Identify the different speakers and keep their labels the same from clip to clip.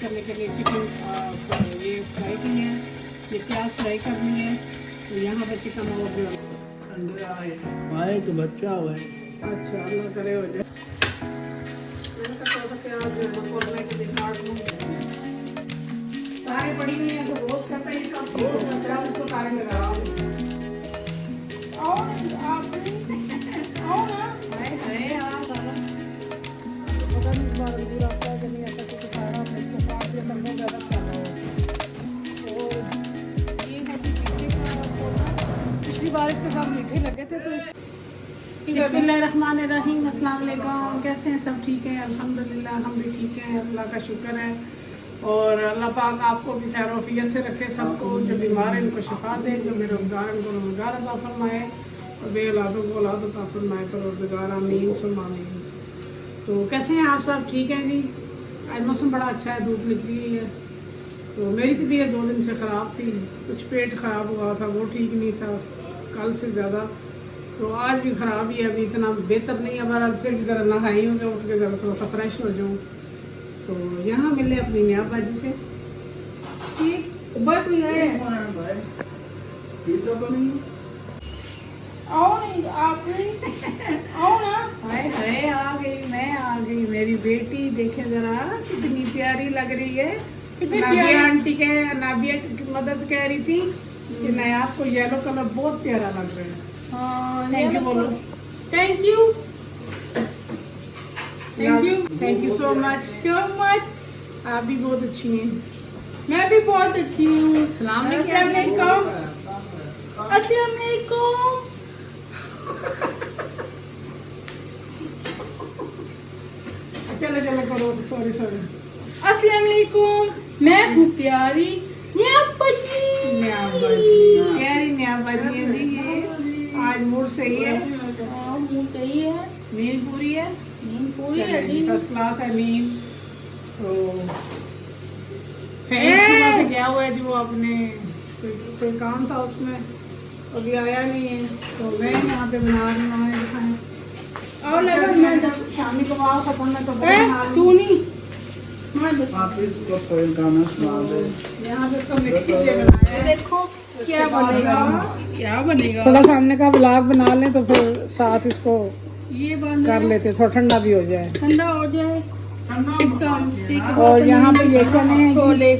Speaker 1: करने के लिए चिकन ये फ्राई की है, ये प्याज फ्राई करनी है। तो यहाँ पर चिकन और
Speaker 2: आए तो बच्चा हुआ है।
Speaker 1: अच्छा अल्लाह करे हो जाए। मैंने कहा थोड़ा सा प्याज खोलने के लिए काट लूँ। तारे पड़ी हुई हैं तो रोज करता है ये काम, रोज करता है उसको तारे लगा रहा हूँ। पिछली बार इसके साथ मीठे लगे थे तो बिस्मिल्लाहिर्रहमानिर्रहीम, अस्सलाम वालेकुम। कैसे हैं सब? ठीक है अल्हम्दुलिल्लाह, हम भी ठीक हैं, अल्लाह का शुक्र है। और अल्लाह पाक आपको भी खैर वफियत से रखे, सबको जो बीमार है इनको शिफा दे, जो बेरोजगार हैं उनको रोजगार अता फरमाए और बे औलादों को औलाद अता फरमाए, परवरदिगार आमीन सुम्मा आमीन। तो कैसे हैं आप सब? ठीक हैं जी। आज मौसम बड़ा अच्छा है, धूप निकली हुई है। तो मेरी तबीयत 2 दिन से ख़राब थी, कुछ पेट ख़राब हुआ था, वो ठीक नहीं था कल से ज़्यादा। तो आज भी ख़राब ही है, अभी इतना बेहतर नहीं है, बहरहाल फिर भी ज़रा नहाई हूँ, उठ के ज़रा थोड़ा सा फ्रेश हो जाऊँ। तो यहाँ मिले अपनी मियाँ बाजी से। ठीक बट है हाय हाय आ गई, मैं आ गई। मेरी बेटी देखे जरा कितनी प्यारी लग रही है। नाबिया आंटी के नाबिया की मदद कह रही थी कि नहीं आपको येलो कलर बहुत प्यारा लग रहा है। थैंक यू बोलो।
Speaker 3: Thank you
Speaker 1: so much. आप भी बहुत अच्छी हैं।
Speaker 3: मैं भी बहुत अच्छी हूँ।
Speaker 1: सलाम
Speaker 3: अस्सलाम वालेकुम। अस्सलाम वालेकुम।
Speaker 1: चलो चलो करो, सॉरी।
Speaker 3: अस्सलाम वालेकुम। मैं हूँ प्यारी न्याबाजी।
Speaker 1: प्यारी न्याबाजी है जी। ये आज मूड सही है,
Speaker 3: मुँह सही है,
Speaker 1: नींद पूरी है,
Speaker 3: नींद पूरी है जी।
Speaker 1: फर्स्ट क्लास है नींद। तो सुबह से गया हुआ है जी, वो अपने कोई काम था उसमें, अभी आया नहीं है। तो गए यहाँ पे बना रही हूँ, दिखाएं।
Speaker 3: और लगा मैं
Speaker 1: शामी को वहाँ खत्म है तो
Speaker 3: तू नहीं
Speaker 2: आप इसको कोई गाना सुना दो।
Speaker 1: यहाँ पे सब मिक्स चीजें बनाया है।
Speaker 3: देखो क्या बनेगा, क्या बनेगा।
Speaker 1: थोड़ा सा हमने कहा ब्लॉग बना लें तो फिर साथ इसको
Speaker 3: ये बन
Speaker 1: कर लेते, थोड़ा ठंडा भी हो जाए।
Speaker 3: ठंडा हो जाए।
Speaker 1: और यहाँ पे ये चने हैं
Speaker 3: छोले।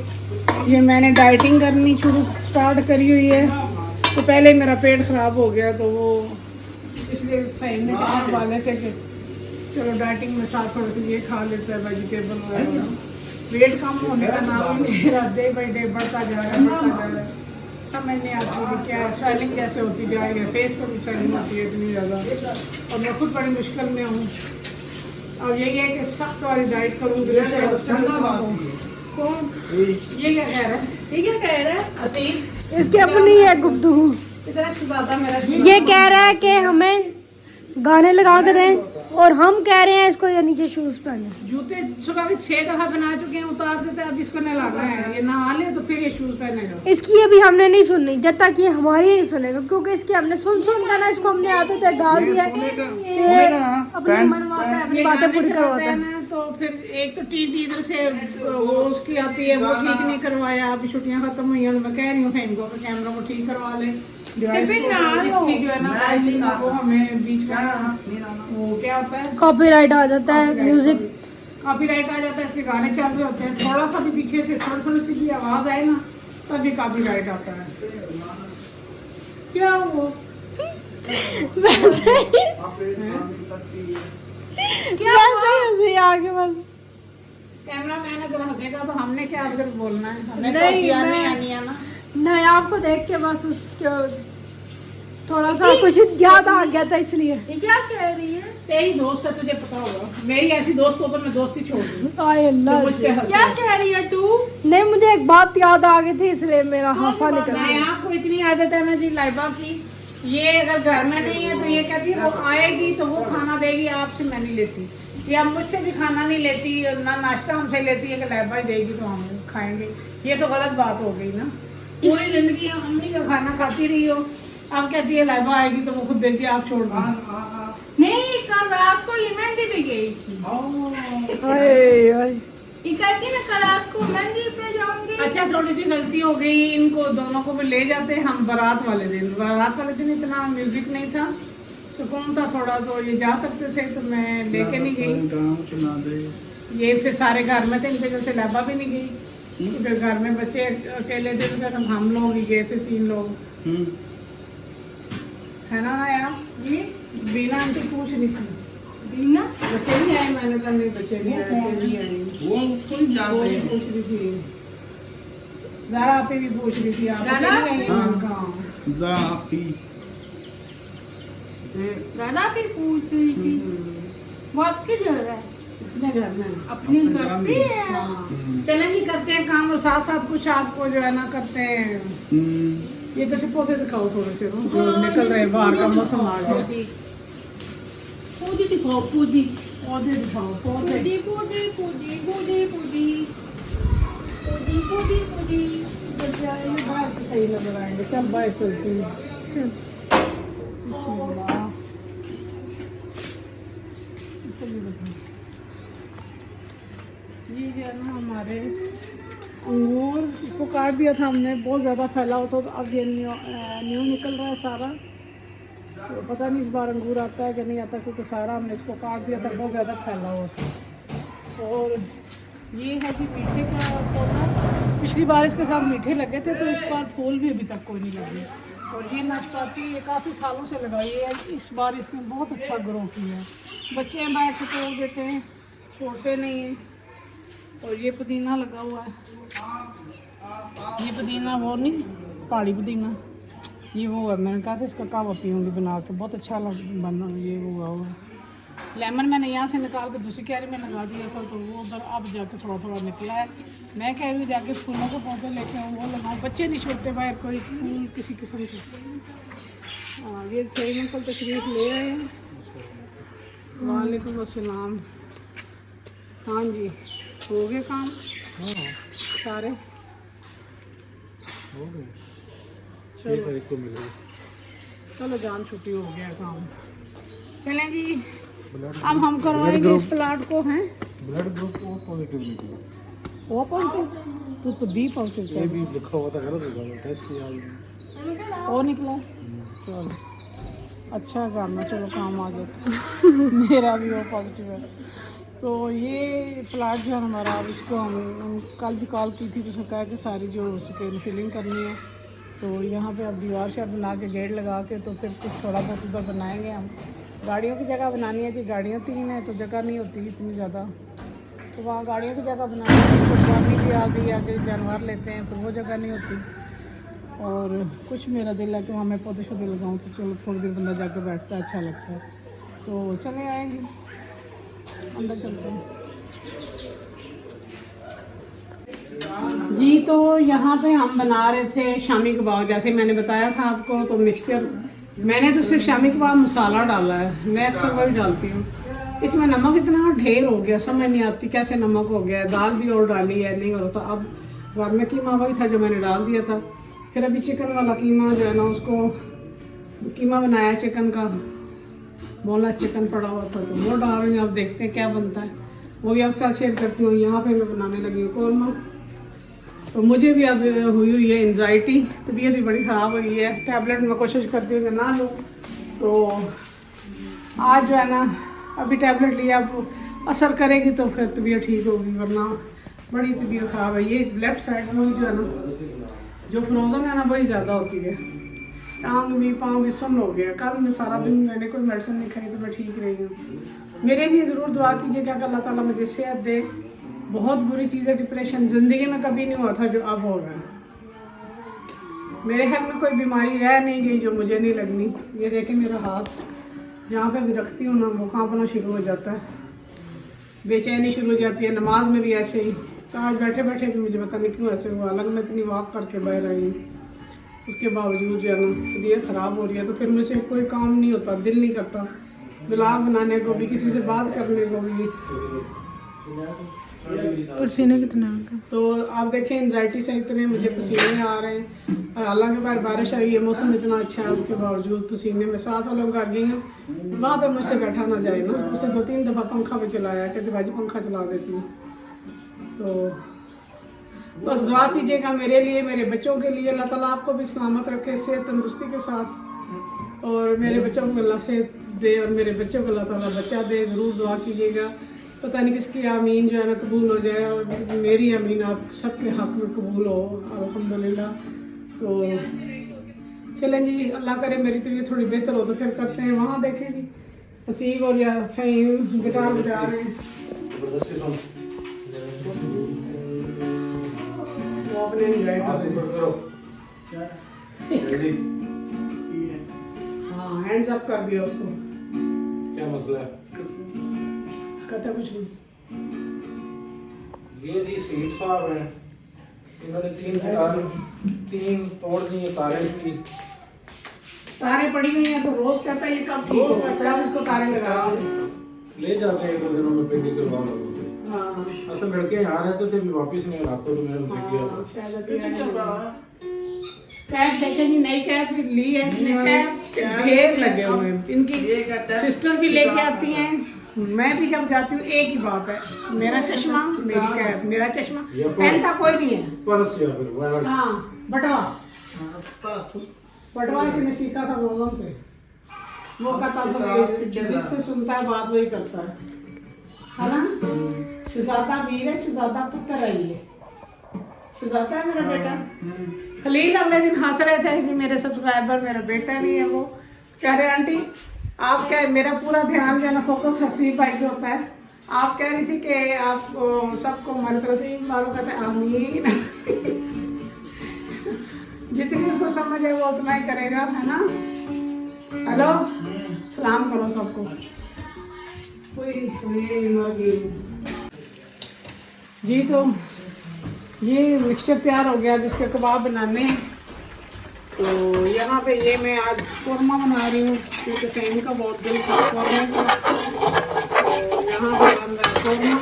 Speaker 1: ये मैंने डाइटिंग करनी स्टार्ट करी हुई है। तो पहले मेरा पेट ख़राब हो गया तो वो इसलिए फैन ने कहा वाले थे कि चलो डाइटिंग में साथ थोड़ा सा ये खा लेते हैं वेजिटेबल वगैरह। वेट कम होने का नाम ही नहीं रहा, डे बाई डे बढ़ता जा रहा है। समझ नहीं आती कि क्या स्वेलिंग कैसे होती जा रही है, फेस पर भी स्वेलिंग होती है इतनी ज़्यादा। और मैं खुद बड़ी मुश्किल में हूँ। अब यही है कि सख्त वाली डाइट करूँगी। कौन ये क्या कह रहा है?
Speaker 3: ये क्या कह रहा है?
Speaker 1: असीम
Speaker 3: इसके अपनी है गुफ्तगू।
Speaker 1: इतना शहजादा मेरा
Speaker 3: ये कह रहा है कि हमें गाने लगा के दें और हम कह रहे हैं इसको ये नीचे शूज पहने।
Speaker 1: जूते सुबह भी 6 दफा बना चुके हैं, उतार देते हैं, अब इसको नहीं लाना है। ये नहा ले तो फिर ये शूज पहनेगा।
Speaker 3: इसकी अभी हमने नहीं सुननी जब तक ये हमारी नहीं सुनेगा, क्योंकि इसकी हमने सुन कर ना इसको हमने आते थे डाल दिया कि अपनी मनवाता है, अपनी
Speaker 1: ये
Speaker 3: बातें
Speaker 1: गाने
Speaker 3: पूरी
Speaker 1: चलाते
Speaker 3: करवाता
Speaker 1: हैं
Speaker 3: है।
Speaker 1: ना तो फिर एक तो टीवी इधर से वो उसकी आती है, वो ठीक नहीं करवाया। अभी छुट्टियां खत्म हुई हैं तो मैं कह रही हूँ फैन को कैमरा को ठीक करवा ले। डिवाइस को इसकी जो है ना वो हमें बीच में वो क्या होता है,
Speaker 3: कॉपीराइट आ जाता है, म्यूजिक
Speaker 1: कॉपीराइट आ जाता है। इसके गाने चल रहे होते हैं, थोड़ा सा भी पीछे से थोड़ी सी भी आवाज आए ना तभी कॉपीराइट आता है।
Speaker 3: क्या हुआ वैसे ही आगे बस
Speaker 1: कैमरा मैन अगर हंसेगा तो हमने क्या अगर बोलना है, हमें तो
Speaker 3: नहीं,
Speaker 1: चियार नहीं
Speaker 3: मैं-
Speaker 1: आनी है ना।
Speaker 3: नहीं, आपको देख के बस उसको थोड़ा सा कुछ याद आ गया था इसलिए। ये क्या कह रही है?
Speaker 1: तेरी दोस्त है, तुझे पता होगा। मेरी ऐसी दोस्त हो तो मैं दोस्ती छोड़ दूँ।
Speaker 3: आए अल्लाह,
Speaker 1: तो मुझ पे हंसे।
Speaker 3: क्या कह रही है तू? नहीं, मुझे एक बात याद आ गई थी इसलिए मेरा हासा निकल
Speaker 1: नहीं,
Speaker 3: गया।
Speaker 1: आपको इतनी आदत है ना जी लाइबा की, ये अगर घर में नहीं है तो ये कहती है वो आएगी तो वो खाना देगी, आपसे मैं नहीं लेती। या मुझसे भी खाना नहीं लेती, ना नाश्ता हमसे लेती है कि लाइबा ही देगी तो हम खाएंगे। ये तो गलत बात हो गई ना। पूरी जिंदगी अम्मी का खाना खाती रही हो, अब कहती है लाइबा आएगी तो वो खुद देगी, आप छोड़ दो।
Speaker 3: नहीं, कल रात को ये मेहंदी भी गई थी।
Speaker 1: ओ,
Speaker 3: ये कहती ना कल रात को मेहंदी पे जाऊंगी।
Speaker 1: अच्छा थोड़ी सी गलती हो गई, इनको दोनों को भी ले जाते हम बारात वाले दिन। बारात वाले दिन इतना म्यूजिक नहीं था, सुकून था थोड़ा, तो ये जा सकते थे तो मैं लेके नहीं गई।
Speaker 2: गाना सुना दे।
Speaker 1: ये फिर सारे घर में थे, इनके वजह से लाबा भी नहीं गई। फिर घर में बच्चे अकेले थे तो फिर हम लोग ही गए थे, 3 लोग, है ना यार।
Speaker 3: जी
Speaker 1: बीना आंटी पूछ रही थी
Speaker 3: दीना
Speaker 1: बच्चे नहीं आए, मैंने कहा नहीं बच्चे नहीं आए, नहीं आए।
Speaker 2: वो उसको नहीं
Speaker 1: वो
Speaker 2: जानते
Speaker 1: भी
Speaker 2: हैं।
Speaker 1: पूछ रही थी, ज़रा आपे भी पूछ रही थी, आप
Speaker 3: ज़रा?
Speaker 1: नहीं आई?
Speaker 2: हाँ।
Speaker 1: कहाँ?
Speaker 2: ज़ाफ़ी।
Speaker 3: दादा भी पूछ रही थी वो आपकी जगह है,
Speaker 1: अपने घर में।
Speaker 3: अपनी
Speaker 2: अपने
Speaker 3: घर
Speaker 2: काम
Speaker 3: पे
Speaker 2: में।
Speaker 3: है।
Speaker 1: हाँ। चलेंगे, करते हैं काम और साथ साथ कुछ आपको जो है ना करते हैं। ये कैसे पौधे दिखाओ थोड़े से, जो निकल रहे हैं, बाहर का मौसम आ गया।
Speaker 3: पूजी दिखाओ, पूजी
Speaker 1: पौधे दिखाओ, पौधे।
Speaker 3: पूजी पूजी पूजी पूजी पूजी पूजी पूजी पूजी।
Speaker 1: ये बाहर से सही नजर आएंगे। चल बाहर चलती हूँ। चल। बिस्मिल्लाह। ये जो है ना हमारे अंगूर, इसको काट दिया था हमने, बहुत ज़्यादा फैला होता तो अब ये न्यू निकल रहा है सारा। तो पता नहीं इस बार अंगूर आता है कि नहीं आता, क्योंकि सारा हमने इसको काट दिया था, बहुत ज़्यादा फैला हुआ था। और ये है कि मीठे का पौधा, पिछली बार इसके साथ मीठे लगे थे तो इस बार फूल भी अभी तक कोई नहीं लगे। और ये नाशपाती ये काफ़ी सालों से लगाई है, इस बार इसने बहुत अच्छा ग्रो किया है। बच्चे हैं बाहर से तोड़ देते हैं, छोड़ते नहीं हैं। और ये पुदीना लगा हुआ है, ये पुदीना वो नहीं पहाड़ी पुदीना, ये वो है। मैंने कहा था इसका कहवा पीऊँगी बना के, बहुत अच्छा बना। ये हुआ हुआ लेमन मैंने यहाँ से निकाल के दूसरी क्यारी में लगा दिया था, तो वो उधर अब जाके थोड़ा थोड़ा निकला है। मैं कह रही हूँ जाके फूलों को पौधे लेके आऊँ, वो लगाऊँ। बच्चे नहीं छोड़ते बाहर कोई फूल किसी किस्म के। हाँ, ये सही अंकल तशरीफ़ ले आए हैं। वालेकुम अस्सलाम। हाँ जी, हो गए काम सारे? चलो चलो जान छुट्टी हो गया काम। चलें जी, अब हम करवाएंगे इस प्लाट को। हैं
Speaker 2: ब्लड ग्रुप ओ पॉजिटिव निकला।
Speaker 1: वो पॉजिटिव तो बी पॉजिटिव
Speaker 2: ये भी लिखा हुआ था, गलत होगा, टेस्ट किया।
Speaker 1: वो निकला। चलो अच्छा काम है, चलो काम आ जाता मेरा भी वो पॉजिटिव है। तो ये प्लाट जो है हमारा, अब इसको हम कल भी कॉल की थी तो उसने कहा कि सारी जो उसकी फिलिंग करनी है, तो यहाँ पे अब दीवार से बना के गेट लगा के तो फिर कुछ थोड़ा बहुत उधर बनाएंगे हम। गाड़ियों की जगह बनानी है जी, गाड़ियाँ 3 हैं तो जगह नहीं होती इतनी ज़्यादा, तो वहाँ गाड़ियों की जगह बनानी है। तो पानी भी आ गई, आगे जानवर लेते हैं, फिर वो जगह नहीं होती। और कुछ मेरा दिल है कि वहाँ मैं पौधे शौधे लगाऊँ, तो चलो थोड़ी देर बंदा जाके बैठता है, अच्छा लगता है। तो चले आएंगे, अंदर चलते हैं जी। तो यहाँ पे हम बना रहे थे शामी कबाब, जैसे मैंने बताया था आपको। तो मिक्सचर मैंने तो सिर्फ शामी कबाब मसाला डाला है, मैं अक्सर वही डालती हूँ। इसमें नमक इतना ढेर हो गया, समझ नहीं आती कैसे नमक हो गया। दाल भी और डाली है, नहीं हो रहा था। अब घर में कीमा वही था जो मैंने डाल दिया था। फिर अभी चिकन वाला कीमा जो है ना, उसको कीमा बनाया चिकन का, बोनलेस चिकन पड़ा हुआ था तो वो डाल रही हूँ। अब देखते हैं क्या बनता है, वो भी आपके साथ शेयर करती हूँ। यहाँ पे मैं बनाने लगी हूँ कौरमा। तो मुझे भी अब हुई है एंजाइटी, तबीयत भी बड़ी ख़राब हुई है। टैबलेट मैं कोशिश करती हूँ कि ना लूँ, तो आज जो है ना अभी टैबलेट लिया, अब असर करेगी तो फिर तबीयत ठीक होगी, वरना बड़ी तबीयत ख़राब है। ये लेफ़्ट साइड में जो है ना, जो फ्रोज़न है ना, वही ज़्यादा होती है। टांग भी पाँव भी सुन्न हो गया। कल मैं सारा दिन मैंने कोई मेडिसिन नहीं खाई तो मैं ठीक रही हूँ। मेरे लिए ज़रूर दुआ कीजिएगा कि अल्लाह ताला मुझे सेहत दे। बहुत बुरी चीज़ है डिप्रेशन, ज़िंदगी में कभी नहीं हुआ था जो अब हो रहा है। मेरे घर में कोई बीमारी रह नहीं गई जो मुझे नहीं लगनी। ये देखें मेरा हाथ, जहाँ पे भी रखती हूँ ना वो कांपना शुरू हो जाता है, बेचैनी शुरू हो जाती है। नमाज में भी ऐसे ही, तो आज बैठे बैठे भी मुझे पता नहीं क्यों ऐसे हुआ। अलग मैं इतनी वॉक करके बाहर आई, उसके बावजूद जो है ना तबीयत ख़राब हो रही है। तो फिर मुझे कोई काम नहीं होता, दिल नहीं करता ब्लॉग बनाने को भी, किसी से बात करने को भी।
Speaker 3: पसीने कितना?
Speaker 1: तो आप देखें एंजाइटी से इतने मुझे पसीने आ रहे हैं। हालांकि बाहर बारिश आई है, मौसम इतना अच्छा है, उसके बावजूद पसीने में। साथ वालों का गई हूँ, वहाँ पे मुझसे बैठा ना जाए ना। उसे 2-3 दफ़ा पंखा पे चलाया, कहते भाजी पंखा चला देती हूँ। तो बस दुआ कीजिएगा मेरे लिए, मेरे बच्चों के लिए। अल्लाह ताला आपको भी सलामत रखे, सेहत तंदुरुस्ती के साथ, और मेरे बच्चों को अल्लाह सेहत दे और मेरे बच्चों को अल्लाह ताला बच्चा दे। ज़रूर दुआ कीजिएगा, पता नहीं किसकी आमीन जो है ना कबूल हो जाए, और मेरी आमीन आप सबके हक में कबूल हो अल्हम्दुलिल्लाह। तो चलें जी, अल्लाह करे मेरी तबीयत थोड़ी बेहतर हो तो फिर करते हैं। वहाँ देखें जी हसीब और या फ़हीम गिटार बजा रहे हैं, वो अपने एंजॉय कर रहे हैं। हाँ, हैंड्स अप कर दिया उसको।
Speaker 2: क्या मसला है?
Speaker 1: कहता कुछ नहीं।
Speaker 2: ये जी सीट साहब हैं, इन्होंने 3 तोड़ दिए तारे इसकी।
Speaker 1: तारे पड़ी हुई हैं तो रोज कहता है ये कब ठीक होगा, कब इसको तारे लगा
Speaker 2: ले जाते हैं 2 दिनों में पेंटिंग करवाना होते।
Speaker 1: हाँ
Speaker 2: असल लड़के यहाँ रहते थे, भी वापस नहीं आते तो मैंने उनसे किया।
Speaker 1: कैब देखे जी, नई कैब ली है इसने, कैब ढेर लगे हुए हैं। इनकी सिस्टर भी लेके आती हैं, मैं भी जब जाती हूँ एक ही बात है, मेरा चश्मा मेरी कैब, मेरा चश्मा, पहनता कोई नहीं है।
Speaker 2: पर्स या फिर वैलेट।
Speaker 1: हाँ बटवा इसने सीखा था मौसम से, वो कहता था जिससे सुनता है बात वही करता है ना। शहजादा वीर है, शहजादा पुत्र है ये, शहजादा है मेरा बेटा। खलील अगले दिन हंस रहे थे कि मेरे सब्सक्राइबर मेरा बेटा नहीं है, वो कह रहे आंटी आप क्या, मेरा पूरा ध्यान जो है ना फोकस हसीब भाई पे होता है। आप कह रही थी कि आप सबको मन करो से मारो, कहते हैं आमीन। जितनी उसको समझ है वो उतना ही करेगा, है ना। हेलो सलाम करो सबको। जी तो ये मिक्सचर तैयार हो गया जिसके कबाब बनाने हैं। तो यहाँ पे ये मैं आज कौरमा बना रही हूँ क्योंकि फैन का बहुत दिल था कौरमे का। तो यहाँ पे बन रहा है कौरमा।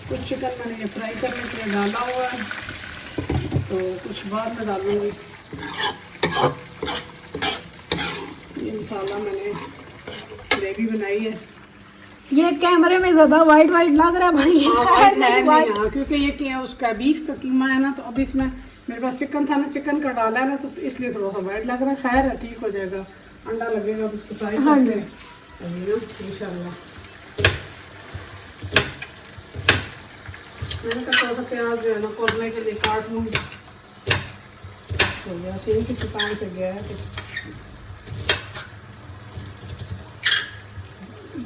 Speaker 1: कुछ चिकन मैंने ये फ्राई करने के लिए डाला हुआ है, तो कुछ बाद में डालूंगी। ये मसाला मैंने ग्रेवी बनाई है।
Speaker 3: ये कैमरे में ज्यादा वाइट वाइट लग रहा है भाई।
Speaker 1: हाँ, क्योंकि ये क्या उसका बीफ का कीमा है ना, तो अब इसमें मेरे पास चिकन था ना, चिकन का डाला है ना, तो इसलिए थोड़ा सा वाइट लग रहा है। खैर है, ठीक हो जाएगा। अंडा लगेगा तो उसको फ्राई करते हैं इंशाल्लाह। मैंने कहा थोड़ा सा प्याज जो है ना कौरने के लिए काट लूँ, तो वैसे ही किसी काम से गया है। तो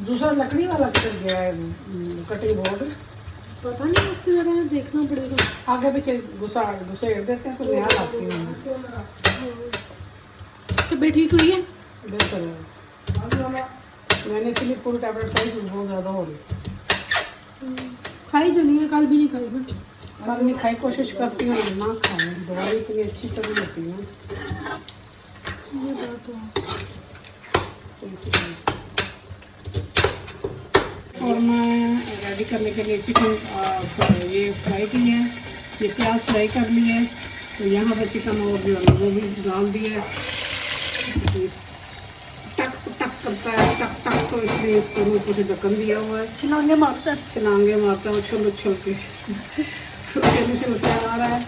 Speaker 1: दूसरा लकड़ी वाला किधर गया है कटिंग बोर्ड,
Speaker 3: पता नहीं, उसकी जगह में देखना पड़ेगा।
Speaker 1: आगे पीछे घुसेड़ देते हैं तो नया लाती हूँ।
Speaker 3: तबीयत ठीक हुई है?
Speaker 1: बेहतर है। मैंने इसलिए पूरी टैबलेट खाई, बहुत ज़्यादा हो रही।
Speaker 3: खाई जो नहीं है, कल भी नहीं खाई ना।
Speaker 1: कल नहीं खाई, कोशिश करती हूँ ना खाऊँ, दवाई इतनी अच्छी तरह होती है।
Speaker 3: ये बात है।
Speaker 1: तो इसलिए और मैं रेडी करने के लिए चिकन ये फ्राई की है, ये प्याज फ्राई कर लिए है। तो यहाँ पर चिकन और जो है वो भी डाल दिया है। टक टक करता है, टक टक, तो इसलिए इसको ऊपर से ढक्कन दिया हुआ है।
Speaker 3: छलांगे मारता है,
Speaker 1: छलांगे मारता है उछल उछल के, उछल उछल आ रहा है।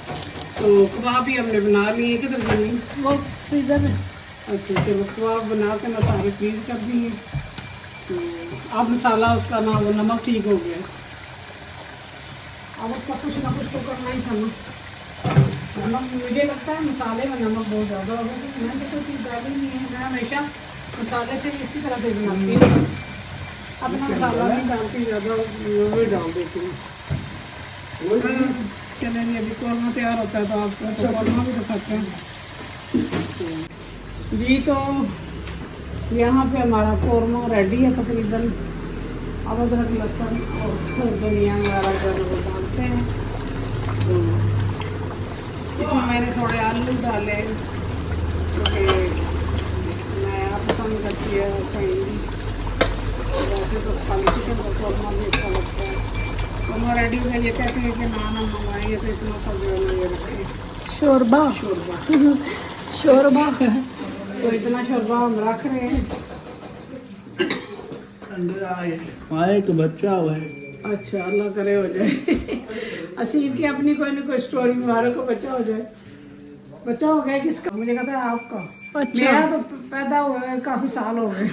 Speaker 1: तो कबाब भी हमने बना लिए। किधर बनी?
Speaker 3: वो फ्रीजर में।
Speaker 1: अच्छा चलो, कबाब बना के मसाले फ्रीज कर दिए। अब मसाला उसका ना वो नमक ठीक हो गया। अब उसका कुछ ना कुछ तो करना ही था ना। नमक मुझे लगता है मसाले में नमक बहुत ज़्यादा हो गया, क्योंकि मैंने तो कोई चीज़ डाली नहीं है। मैं हमेशा मसाले से इसी तरह से बनाती हूँ, अपना मसाला नहीं डालती ज़्यादा, वो डाल देती हूँ। चले नहीं, अभी कौरमा तैयार होता है तो आप तो कौरमा भी दिखाते हैं जी। तो यहाँ पे हमारा कौरमा रेडी है तकरीबन। अब अदरक लहसुन और धनिया वगैरह जो डालते हैं। तो इसमें मैंने थोड़े आलू डाले क्योंकि मैं पसंद करती है सही। वैसे तो खाली चिकन और कौरमा भी अच्छा लगता है। कौरमा रेडी हो गया। ये कहते हैं कि नान हम मंगवाएंगे तो इतना सब जो है ये रखें
Speaker 3: शोरबा शोरबा
Speaker 1: तो इतना शोरबा हम रख रहे हैं।
Speaker 2: अंदर आए तो बच्चा हुआ है।
Speaker 1: अच्छा, अल्लाह करे हो जाए। असीम की अपनी कोई ना कोई स्टोरी मुबारक को बच्चा हो जाए। बच्चा हो गया किसका? मुझे कहता है आपका।
Speaker 3: अच्छा।
Speaker 1: मेरा तो पैदा हुआ काफी साल हो गए।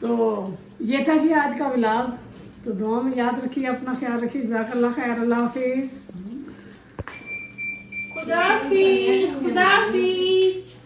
Speaker 1: तो ये था जी आज का व्लॉग। तो दुआ में याद रखिए, अपना ख्याल रखिए। जज़ाकल्लाह खैर। अल्लाह हाफिज़।
Speaker 3: खुदा हाफिज़। खुदा हाफिज़।